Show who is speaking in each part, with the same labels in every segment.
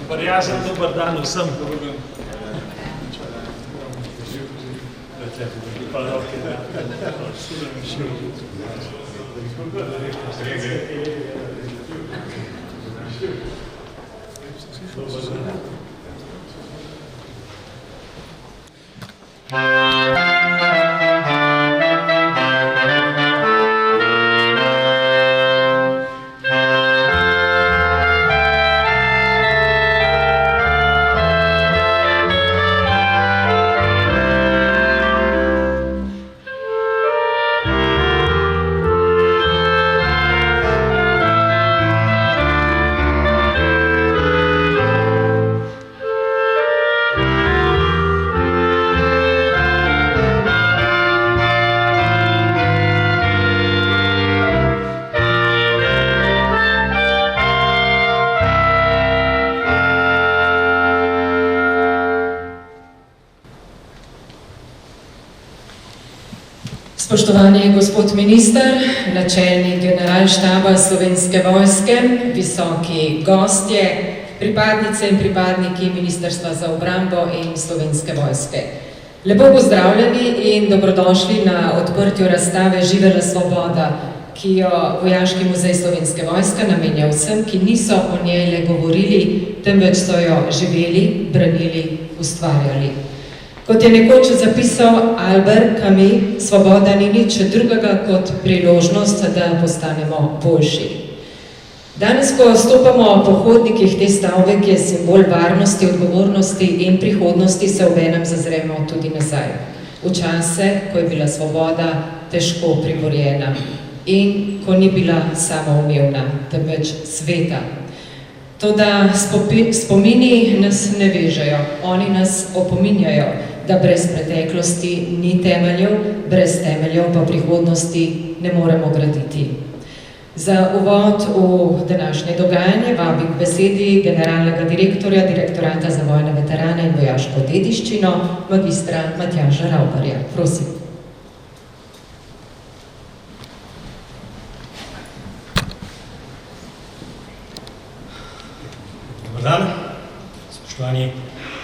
Speaker 1: Prijazen dober dan vsem.
Speaker 2: Spoštovani gospod minister, načelnik generalštaba Slovenske vojske, visoki gostje, pripadnice in pripadniki Ministrstva za obrambo in Slovenske vojske. Lepo pozdravljeni in dobrodošli na odprtju razstave Živela svoboda, ki jo Vojaški muzej Slovenske vojske namenja vsem, ki niso o njej le govorili, temveč so jo živeli, branili, ustvarjali. Kot je nekoč zapisal Albert Camus, svoboda ni nič drugega kot priložnost, da postanemo boljši. Danes, ko stopamo po hodnikih te stavbe, ki je simbol varnosti, odgovornosti in prihodnosti, se obenem zazremo tudi nazaj. V čase, ko je bila svoboda težko priborjena in ko ni bila samoumevna, temveč sveta. Toda spomini nas ne vežejo, oni nas opominjajo, da brez preteklosti ni temeljev, brez temeljev pa prihodnosti ne moremo graditi. Za uvod v današnje dogajanje vabim k besedi generalnega direktorja Direktorata za vojne veterane in vojaško dediščino, magistra Matjaža Ravbarja. Prosim.
Speaker 3: Dobar dan, spoštovani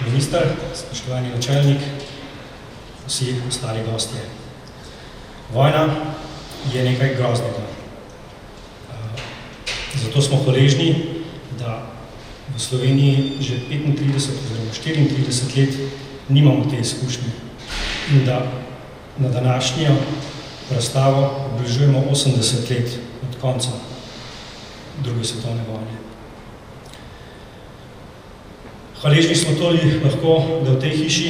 Speaker 3: minister, spoštovani načelnik, vsi ostali gostje. Vojna je nekaj groznega. Zato smo hvaležni, da v Sloveniji že 35 oziroma 34 let nimamo te izkušnje in da na današnjo razstavo obeležujemo 80 let od konca druge svetovne vojne. Hvaležni smo tudi lahko, da v tej hiši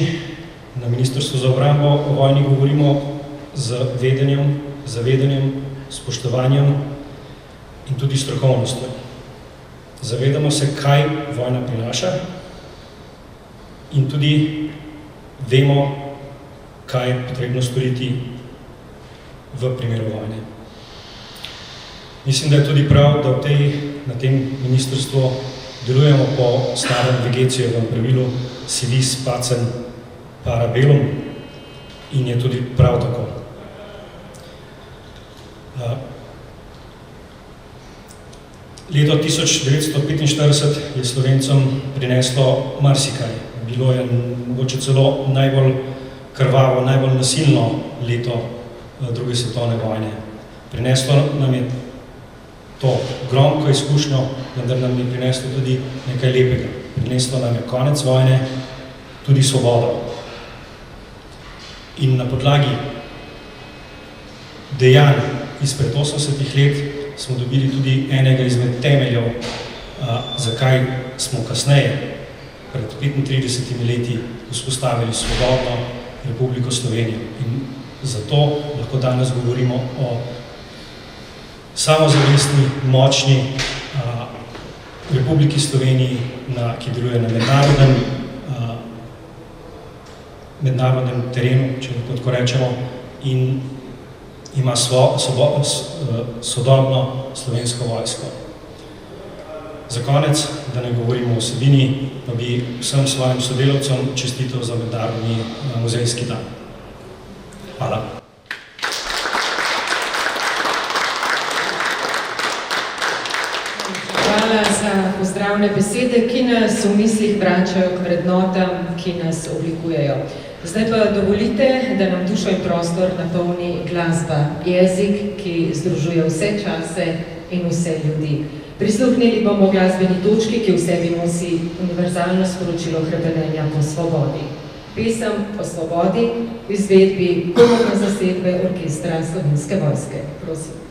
Speaker 3: na Ministrstvu za obrambo o vojni govorimo z vedenjem, zavedanjem, spoštovanjem in tudi strokovnostjo. Zavedamo se, kaj vojna prinaša in tudi vemo, kaj je potrebno storiti v primeru vojne. Mislim, da je tudi prav, da na tem ministrstvu delujemo po starem Vegecijevem pravilu si vis pacem para bellum in je tudi prav tako. Leto 1945 je Slovencem prineslo marsikaj. Bilo je mogoče celo najbolj krvavo, najbolj nasilno leto druge svetovne vojne. Prineslo nam je to gromko izkušnjo, vendar nam je prineslo tudi nekaj lepega. Prineslo nam je konec vojne, tudi svobodo. In na podlagi dejanj izpred 80 let smo dobili tudi enega izmed temeljev, zakaj smo kasneje, pred 35 leti, vzpostavili svobodno Republiko Slovenijo. In zato lahko danes govorimo o samozavestni, močni Republiki Sloveniji, ki deluje na mednarodnem terenu, če tako rečemo, in ima sodobno slovensko vojsko. Za konec, da ne govorimo o vsebini, pa bi vsem svojim sodelavcem čestital za mednarodni muzejski dan. Hvala.
Speaker 2: hvala za pozdravne besede, ki nas v mislih vračajo k vrednotam, ki nas oblikujejo. Zdaj pa dovolite, da nam dušo in prostor napolni glasba, jezik, ki združuje vse čase in vse ljudi. Prisluhnili bomo glasbeni točki, ki v sebi nosi univerzalno sporočilo hrepenenja po svobodi. Pesem o svobodi v izvedbi komorne zasedbe Orkestra Slovenske vojske. Prosim.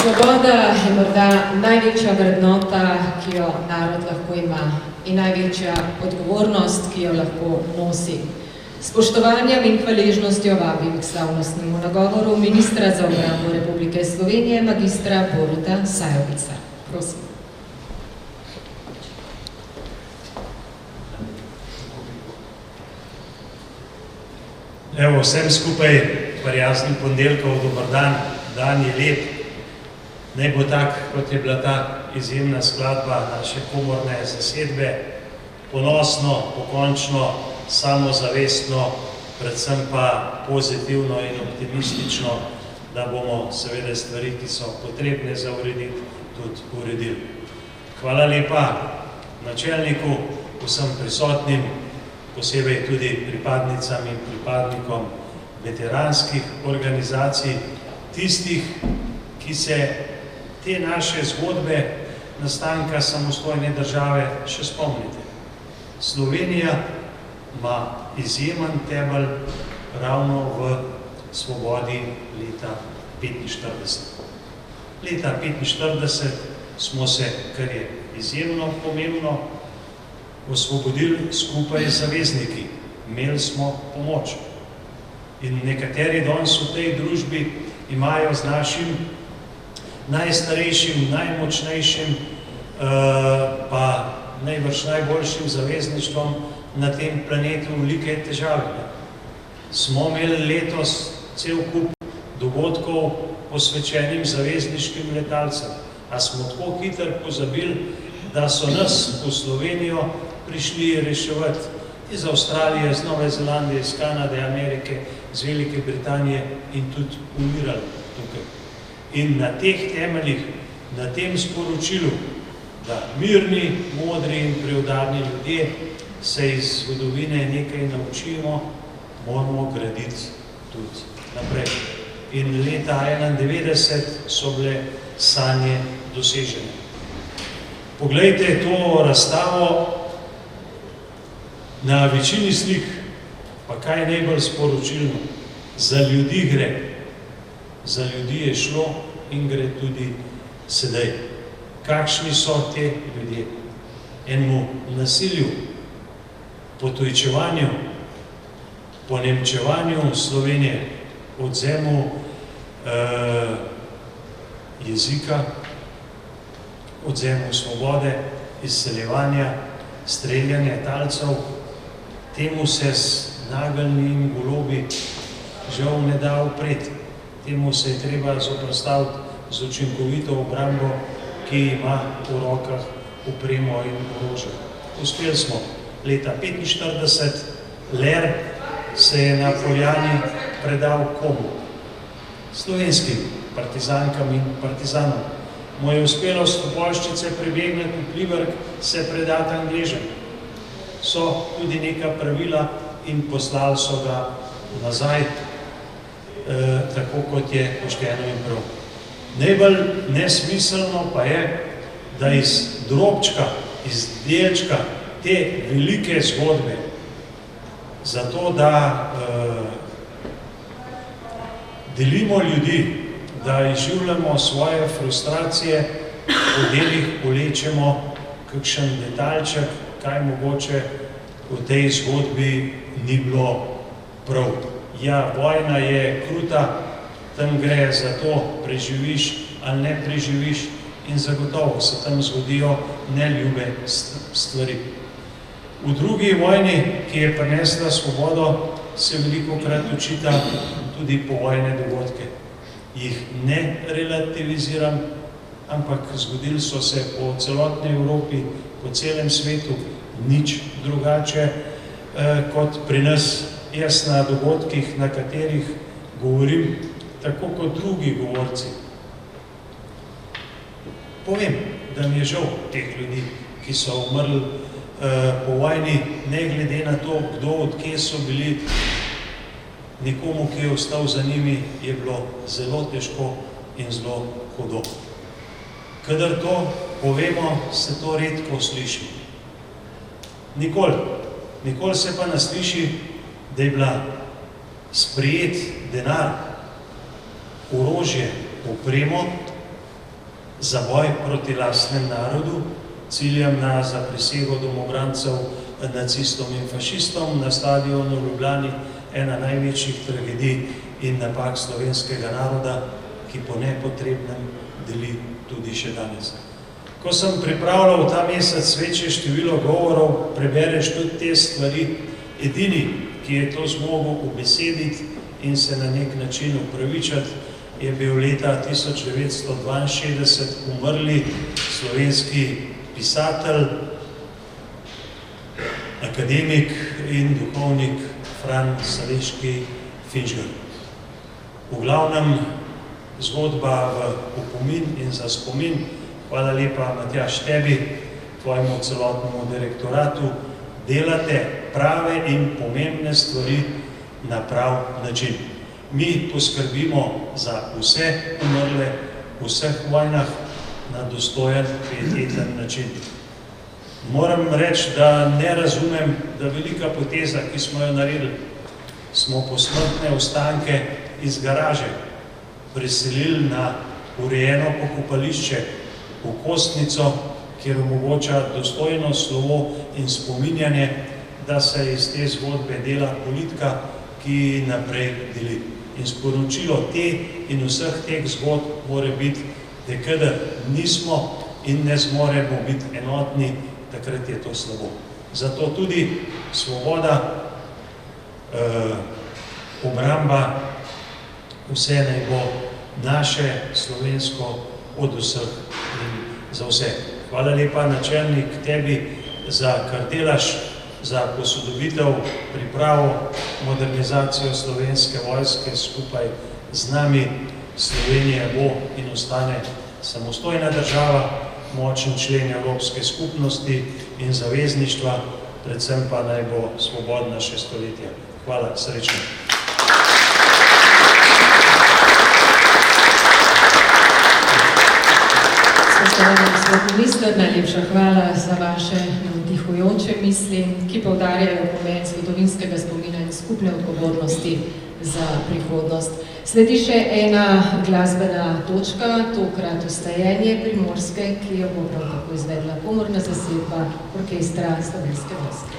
Speaker 2: Svoboda je morda največja vrednota, ki jo narod lahko ima, in največja odgovornost, ki jo lahko nosi. S spoštovanjem in hvaležnostjo vabim k slavnostnemu nagovoru ministra za obrambo Republike Slovenije, magistra Boruta Sajovica. Prosim.
Speaker 1: Evo, vsem skupaj prijazen ponedeljkov, dober dan, dan je lep. Naj bo tak, kot je bila ta izjemna skladba naše komorne zasedbe, ponosno, pokončno, samozavestno, predvsem pa pozitivno in optimistično, da bomo seveda stvari, ki so potrebne za urediti, tudi uredili. Hvala lepa načelniku, vsem prisotnim, posebej tudi pripadnicam in pripadnikom veteranskih organizacij, tistih, ki se te naše zgodbe nastanka samostojne države še spomnite. Slovenija ima izjemen temelj ravno v svobodi leta 1945. Leta 1945 smo se, kar je izjemno pomembno, osvobodili skupaj z zavezniki. Imeli smo pomoč. In nekateri danes v tej družbi imajo z našim najstarejšim, najmočnejšim, pa najbrž najboljšim zavezništvom na tem planetu velike težave. Smo imeli letos cel kup dogodkov posvečenim zavezniškim letalcem. A smo tako hitro pozabili, da so nas v Slovenijo prišli reševati iz Avstralije, iz Nove Zelandije, iz Kanade, Amerike, iz Velike Britanije in tudi umirali tukaj. In na teh temeljih, na tem sporočilu, da mirni, modri in preudarni ljudje se iz zgodovine nekaj naučimo, moramo graditi tudi naprej. In leta 1991 so bile sanje dosežene. Poglejte to razstavo, na večini slik, pa kaj je najbolj sporočilno, za ljudi gre, za ljudi je šlo in gre tudi sedaj. Kakšni so te ljudje? Enemu nasilju, potujčevanju, ponemčevanju Slovenije, odvzemu jezika, odvzemu svobode, izseljevanja, streljanja talcev, temu se s nageljni in golobi žal ne da upreti. Temu se je treba zoperstaviti z učinkovito obrambo, ki ima v rokah opremo in orožje. Uspeli smo. Leta 1945 Ler se je na Poljani predal komu? Slovenskim partizankam in partizanom. Mu je uspelo s Topolščice prebegniti v Pliberk, se predati Angležem. So tudi neka pravila in poslali so ga nazaj, tako kot je pošteno in prav. Najbolj nesmiselno pa je, da iz drobčka, iz delčka te velike zgodbe, zato da delimo ljudi, da izživljamo svoje frustracije, v delih polečemo kakšen detaljček, kaj mogoče v tej zgodbi ni bilo prav. Ja, vojna je kruta, tam gre za to, preživiš ali ne preživiš in zagotovo se tam zgodijo neljube stvari. V drugi vojni, ki je prinesla svobodo, se velikokrat očita tudi povojne dogodke. Jih ne relativiziram, ampak zgodili so se po celotni Evropi, po celem svetu, nič drugače kot pri nas. Jaz na dogodkih, na katerih govorim, tako kot drugi govorci, povem, da mi je žal teh ljudi, ki so umrli po vojni, ne glede na to, kdo odkje so bili. Nekomu, ki je ostal za njimi, je bilo zelo težko in zelo hudo. Kadar to povemo, se to redko sliši. Nikoli se pa ne sliši, da je bila sprejet denar, orožje, opremo za boj proti lastnem narodu, ciljem na zaprisego domobrancev nacistom in fašistom na stadionu v Ljubljani, ena največjih tragedij in napak slovenskega naroda, ki po nepotrebnem deli tudi še danes. Ko sem pripravljal ta mesec večje število govorov, prebereš tudi te stvari. Edini, ki je to zmogel ubesediti in se na nek način upravičati, je bil leta 1962 umrli slovenski pisatelj, akademik in duhovnik Fran Saleški Finžgar. V glavnem zgodba v opomin in za spomin. Hvala lepa, Matjaž, tebi, tvojemu celotnemu direktoratu. Delate prave in pomembne stvari na prav način. Mi poskrbimo za vse umrle v vseh vojnah na dostojen, pieteten način. Moram reči, da ne razumem, da velika poteza, ki smo jo naredili, smo posmrtne ostanke iz garaže preselili na urejeno pokopališče v Kostnico, kjer omogoča dostojno slovo in spominjanje, da se iz te zgodbe dela politika, ki naprej deli. In sporočilo te in vseh teh zgodb mora biti, da kadar nismo in ne zmoremo biti enotni, takrat je to slabo. Zato tudi svoboda, obramba, vse naj bo naše slovensko od vseh in za vse. Hvala lepa, načelnik, tebi, za kar delaš za posodobitev, pripravo, modernizacijo Slovenske vojske skupaj z nami. Slovenija bo in ostane samostojna država, močen člen Evropske skupnosti in zavezništva, predvsem pa naj bo svobodna še stoletja. Hvala, srečno.
Speaker 2: Spoštovani gospod minister, najlepša hvala za vaše navdihujoče misli, ki poudarjajo pomen zgodovinskega spomina in skupne odgovornosti za prihodnost. Sledi še ena glasbena točka, tokrat Vstajenje Primorske, ki jo bo prav tako izvedla komorna zasedba orkestra Slovenske vojske.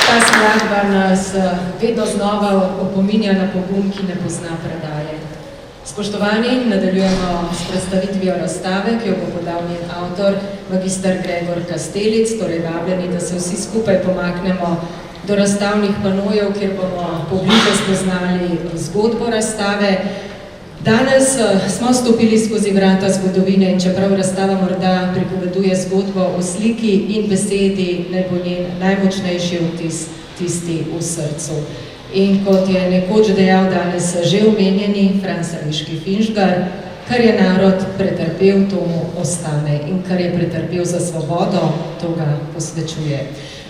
Speaker 2: Ta skladba nas vedno znova opominja na pogum, ki ne pozna predaje. Spoštovani, nadaljujemo s predstavitvijo razstave, ki jo bo podal njen avtor, magister Gregor Kastelic, torej vabljeni, da se vsi skupaj pomaknemo do razstavnih panojev, kjer bomo pobliže spoznali zgodbo razstave. Danes smo stopili skozi vrata zgodovine in čeprav razstava morda pripoveduje zgodbo o sliki in besedi, naj bo njen najmočnejši vtis tisti v srcu. In kot je nekoč dejal danes že omenjeni Franc Sališki Finžgar, kar je narod pretrpel, to mu ostane in kar je pretrpel za svobodo, to ga posvečuje.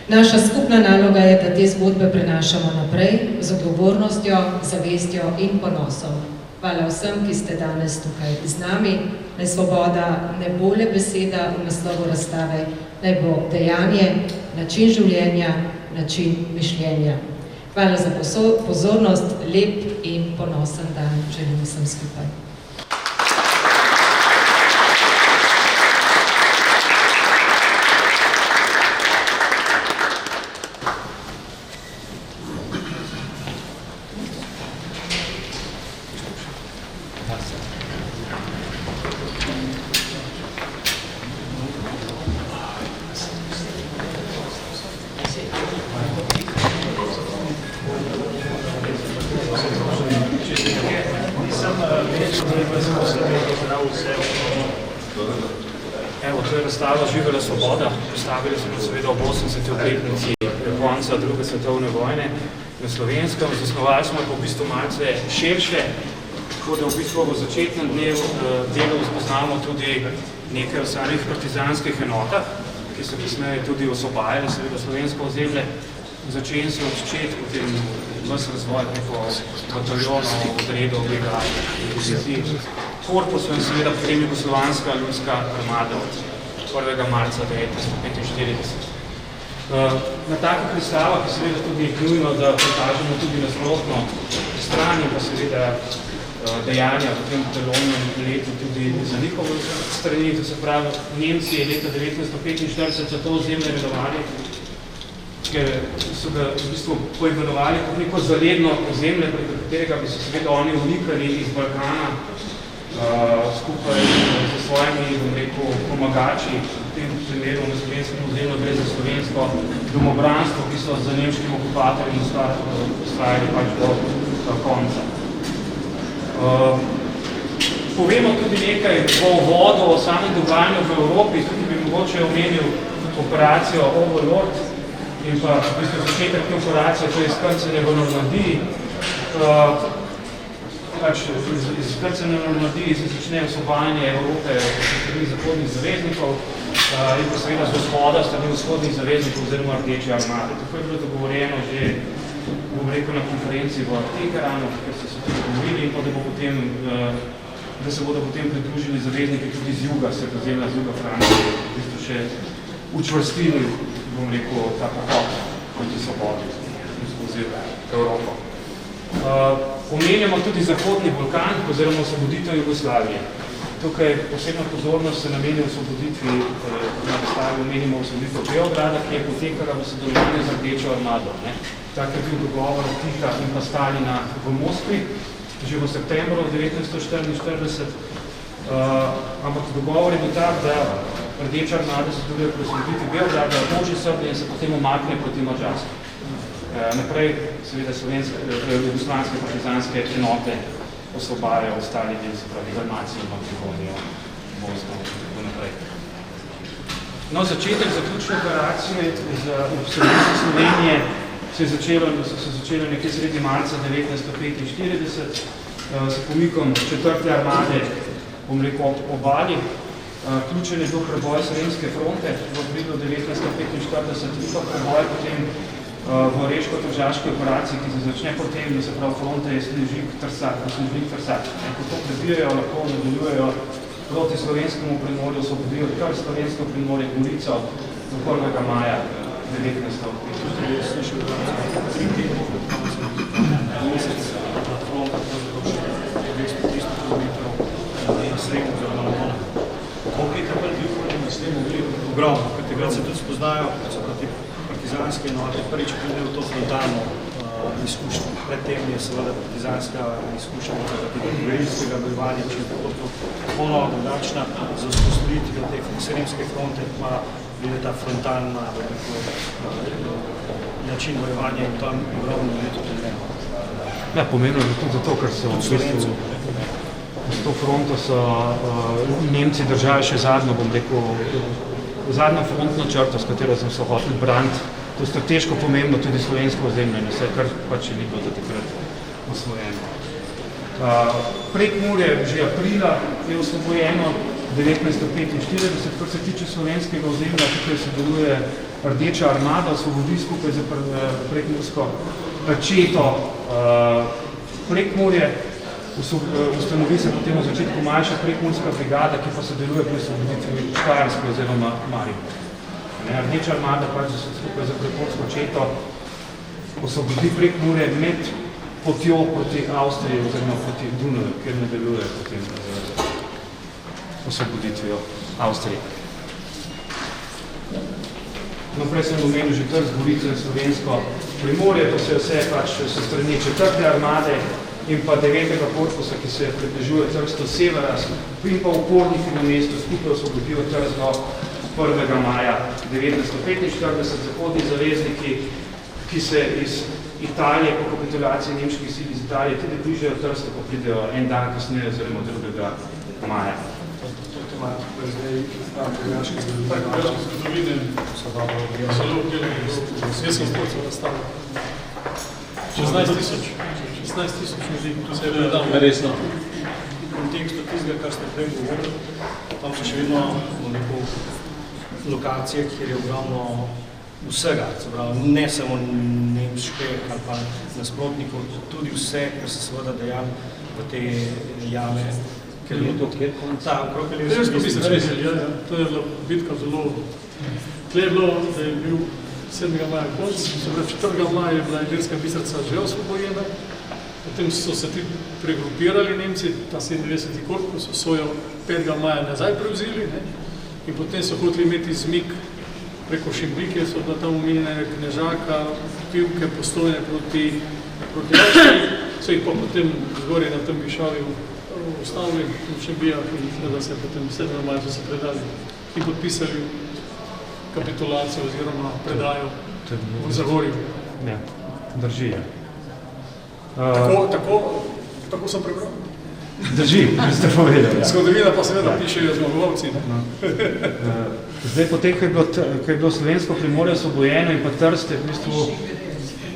Speaker 2: Naša skupna naloga je, da te zgodbe prenašamo naprej z odgovornostjo, zavestjo in ponosom. Hvala vsem, ki ste danes tukaj z nami. Naj svoboda ne bo le beseda v naslovu razstave, naj bo dejanje, način življenja, način mišljenja. Hvala za pozornost, lep in ponosen dan želim vsem skupaj.
Speaker 4: Evo, to je razstava Živela svoboda. Postavili smo seveda ob 80. obletnici konca druge svetovne vojne na Slovenskem. Zasnovali smo jih v bistvu malce širše, tako da v bistvu v začetnem delu spoznamo tudi nekaj o samih partizanskih enotah, ki so kasneje tudi osvobajali seveda slovensko ozemlje. Začeli so odščet, potem ves razvoj preko bataljonov, odredov, brigad, pozicij, korpusov in seveda potem Jugoslovanska ljudska armada od 1. marca 1945. Na takih predstavah je seveda tudi nujno, da pokažemo tudi nasprotno stran in pa seveda dejanja v tem delovnem letu tudi za njihovo strani, to se pravi Nemci leta 1945 so to ozemlje imenovali, ker so ga v bistvu poimenovali kot neko zaledno ozemlje, preko katerega bi se seveda oni unikali iz Balkana skupaj z svojimi, bom rekel, pomagači, v tem primeru na slovenskem ozemlju gre za slovensko domobranstvo, ki so za nemškim okupatorjem ustrajali pač do konca. Povemo tudi nekaj o uvodu, o samem dogajanju v Evropi, tudi bi mogoče omenil operacijo Overlord in pa v bistvu začetek te operacije, to je izkrcanje v Normandiji. Iz izkrcanja v Normandiji se začne osvobajanje Evrope strani zahodnih zaveznikov in pa seveda z vzhoda strani vzhodnih zaveznikov oziroma Rdeče armade. Tako je bilo dogovorjeno že, bom rekel, na konferenci v Teheranu, ker so se tudi dogovorili in pa da se bodo potem pridružili zavezniki tudi z juga, Sredozemlja, z juga Francije, v bistvu še učvrstili, bom rekel, ta pohod proti svobodi skozi Evropo. Omenjamo tudi Zahodni Balkan oziroma osvoboditev Jugoslavije. Tukaj posebno pozornost se nameni osvoboditvi, na predstavi omenimo osvoboditev Beograda, ki je potekala v sodelovanju z Rdečo armado. Tak je bil dogovor Tita in pa Stalina v Moskvi, že v septembru 1944, ampak dogovor je bil tak, da Rdeča armada se tudi pri osvoboditvi Beograda može Srbije in se potem umakne proti Madžarski. Naprej seveda jugoslovanske partizanske enote osvobajajo ostali del, se pravi Dalmacijo, Makedonijo, Bosno in tako naprej. No, začetek zaključne operacije za obsoditev Slovenije so se začelo nekje sredi marca 1945 s pomikom 4. armade, bom rekel, obali. Ključen je bil preboj Sremske fronte v aprilu 1945 in pa preboj potem v Oreško-Tržaški operaciji, ki se začne potem, da se pravi fronta je Snežnik-Trsat. Ko to prebijajo, lahko nadaljujejo proti slovenskemu primorju, osvobodijo kar slovensko primorje Gorico do 1. maja 1945.
Speaker 5: Ogromno, ker tega se tudi spoznajo, so proti partizanske enote, prvič pridejo to frontalno izkušnjo. Predtem je seveda partizanska izkušnja gerilskega bojevanja, če je popolnoma drugačna, za vzpostavitvijo te Sremske fronte pa bile ta frontalna način bojevanja in tam ogromno leto problema.
Speaker 4: Ja, pomembno je tudi zato, ker so s to fronto so Nemci držali še zadnjo, bom rekel, zadnjo frontno črto, s katero sem se hotel braniti. To je strateško pomembno tudi slovensko ozemlje in vse, kar pač je ni bilo do takrat osvojeno. Prekmurje že aprila je osvobojeno 1945, kar se tiče slovenskega ozemlja, tukaj se deluje Rdeča armada, osvobodi skupaj za prekmursko četo Prekmurje. Ustanovi se potem v začetku manjša prekmurska brigada, ki pa se deluje pri osvoboditvi Štajerske oziroma Maribor. Rdeča armada pač skupaj za prekmursko četo osvobodi Prekmurje med potjo proti Avstriji oziroma proti Dunaju, kjer nadaljuje potem z osvoboditvijo Avstrije. Naprej sem omenil že Trst, Gorico in slovensko Primorje, to se vse pač so strani 4. armade in pa 9. korpusa, ki se približuje Trstu severa in pa uporniki na mestu skupaj osvobodijo Trst do 1. maja 1945, zahodni zavezniki, ki se iz Italije po kapitulaciji nemških sil iz Italije tudi bližajo Trstu, pa pridejo en dan kasneje oziroma 2. maja.
Speaker 6: Zdaj, pregaške zgodovine so dobro, zelo, jaz sem spod se nastavil. 16 tisoč ljudi, to se je predal.
Speaker 5: Resno. V kontekstu tistega, kar ste prej govorili, tam so še vedno lokacije, kjer je ogromno vsega, se pravi, ne samo nemške ali pa nasprotnikov, tudi vse, kar se seveda dejali v te jame. Ker je to kjer? Ta, okrog Ilirskega biserca.
Speaker 6: To je bila bitka zelo... Tle je bilo, da je bil 7. maja konc, se pravi 4. maja je bila Ilirska biserca že osvobojena, potem so se ti pregrupirali Nemci, ta 97. korpus, so jo 5. maja nazaj prevzeli, ne? In potem so hoteli imeti zmik preko Šimbrike, so bila tam omenjena Knežaka, Pivke, Postojne proti Avstriji, so jih pa potem zgoraj na tem Višavju ustavili v Šembijah in da se potem 7. maja so se predali in podpisali kapitulacijo oziroma predajo v Zagorju.
Speaker 4: Ja, drži.
Speaker 6: Tako sem prebral.
Speaker 4: Drži, ste povedali. Ja.
Speaker 6: Zgodovina pa seveda pišejo zmagovalci.
Speaker 4: Zdaj, potem, ko je bilo slovensko Primorje osvobojeno in pa Trst, je v bistvu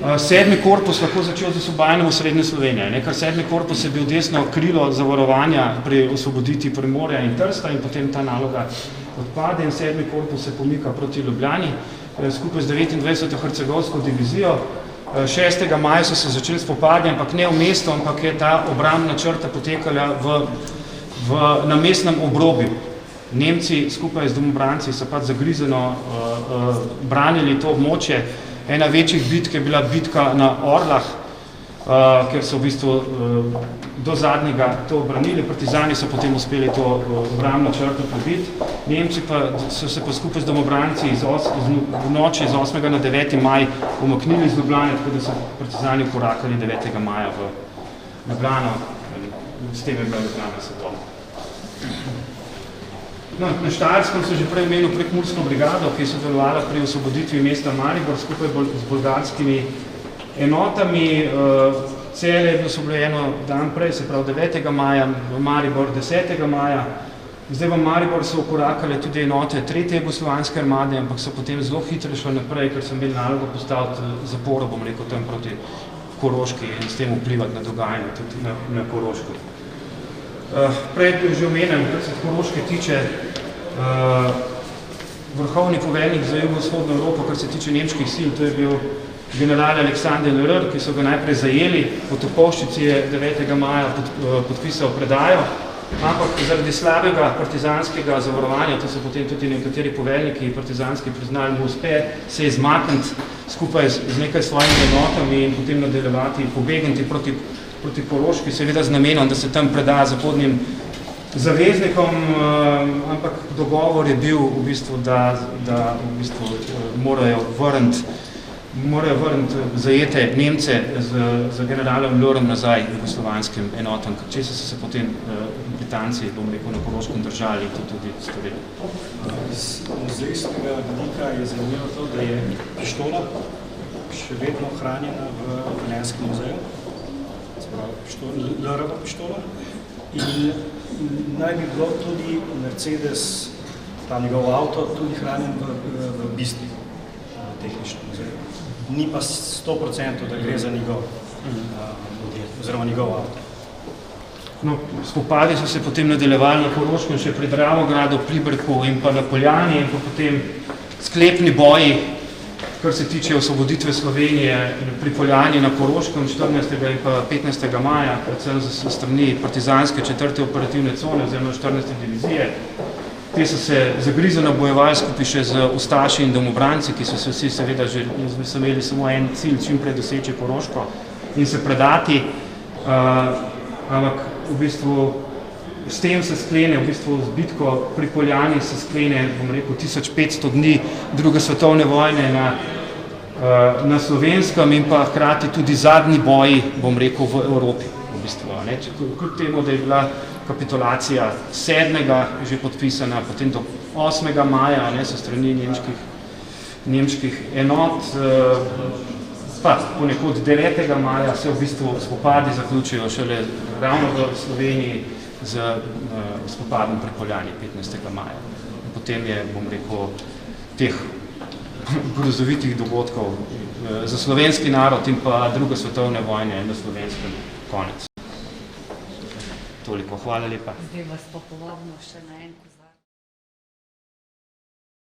Speaker 4: 7. korpus lahko začel z osvobajanjem v Srednje Slovenije. Kar 7. korpus je bil desno krilo zavarovanja pri osvoboditi Primorja in Trsta in potem ta naloga odpade in 7. korpus se pomika proti Ljubljani skupaj z 29. hercegovsko divizijo. 6. maja so se začeli spopadi, ampak ne v mestu, ampak je ta obrambna črta potekala na mestnem obrobju. Nemci skupaj z domobranci so pač zagrizeno branili to območje. Ena večjih bitk je bila bitka na Orlah, ker so v bistvu do zadnjega to obranili. Partizani so potem uspeli to obrambno črto pobiti. Nemci pa so se pa skupaj z domobranci v noči z 8. na 9. maj umaknili iz Ljubljane, tako da so partizani korakali 9. maja v Ljubljano. S tem je bila Ljubljana svetovna. No, na Štajerskem so že prej omenil Prekmursko brigado, ki je sodelovala pri osvoboditvi mesta Maribor skupaj z bolgarskimi enotami. Celje je bilo osvobojeno dan prej, se pravi 9. maja, v Maribor 10. maja. Zdaj v Maribor so ukorakale tudi enote 3. jugoslovanske armade, ampak so potem zelo hitro šli naprej, ker so imeli nalogo postaviti zaporo, bom rekel, tam proti Koroški in s tem vplivati na dogajanje tudi na Koroško. Prej je že omenjen, kar se Koroške tiče, vrhovni poveljnik za jugovzhodno Evropo, kar se tiče nemških sil, to je bil general Aleksander Löhr, ki so ga najprej zajeli, po Topolščici je 9. maja podpisal predajo, ampak zaradi slabega partizanskega zavarovanja, to so potem tudi nekateri poveljniki partizanski priznali, mu uspe se izmakniti skupaj z nekaj svojimi enotami in potem nadaljevati, pobegniti proti Koroški, seveda z namenom, da se tam preda zahodnim zaveznikom, ampak dogovor je bil v bistvu, da v bistvu morajo vrniti zajete Nemce z generalom Löhrem nazaj jugoslovanskim enotam, česa so se potem Britanci, bom rekel, na Koroškem držali in to tudi storili.
Speaker 5: Z muzejskega vidika je zanimivo to, da je pištola še vedno hranjena v Velenjskem muzeju, Löhrova pištola, in naj bi bilo tudi Mercedes, ta njegov avto, tudi hranjen v Bistri, tehničnem muzeju. Ni pa 100%, da gre za njegov model, oziroma njegov avto.
Speaker 4: No, spopadi so se potem nadaljevali na Koroškem, še pri Dravogradu, Pliberku in pa na Poljani in pa potem sklepni boji, kar se tiče osvoboditve Slovenije pri Poljani na Koroškem 14. in pa 15. maja, predvsem za strani partizanske 4. operativne cone oziroma 14. divizije. Te so se zagrizeno bojevali skupaj še z ustaši in domobranci, ki so se vsi seveda že imeli samo en cilj, čim prej doseči Koroško in se predati, ampak v bistvu s tem se sklene, v bistvu z bitko pri Poljani se sklene, bom rekel, 1500 dni druge svetovne vojne na Slovenskem in pa hkrati tudi zadnji boji, bom rekel, v Evropi. V bistvu, kljub temu, da je bila kapitulacija 7. že podpisana, potem do 8. maja so strani nemških enot, pa ponekod 9. maja se v bistvu spopadi zaključijo šele ravno v Sloveniji z spopadom pri Poljani 15. maja. Potem je, bom rekel, teh grozovitih dogodkov za slovenski narod in pa druge svetovne vojne na Slovenskem konec. Toliko, hvala lepa.
Speaker 7: Zdaj vas pa povabimo še na en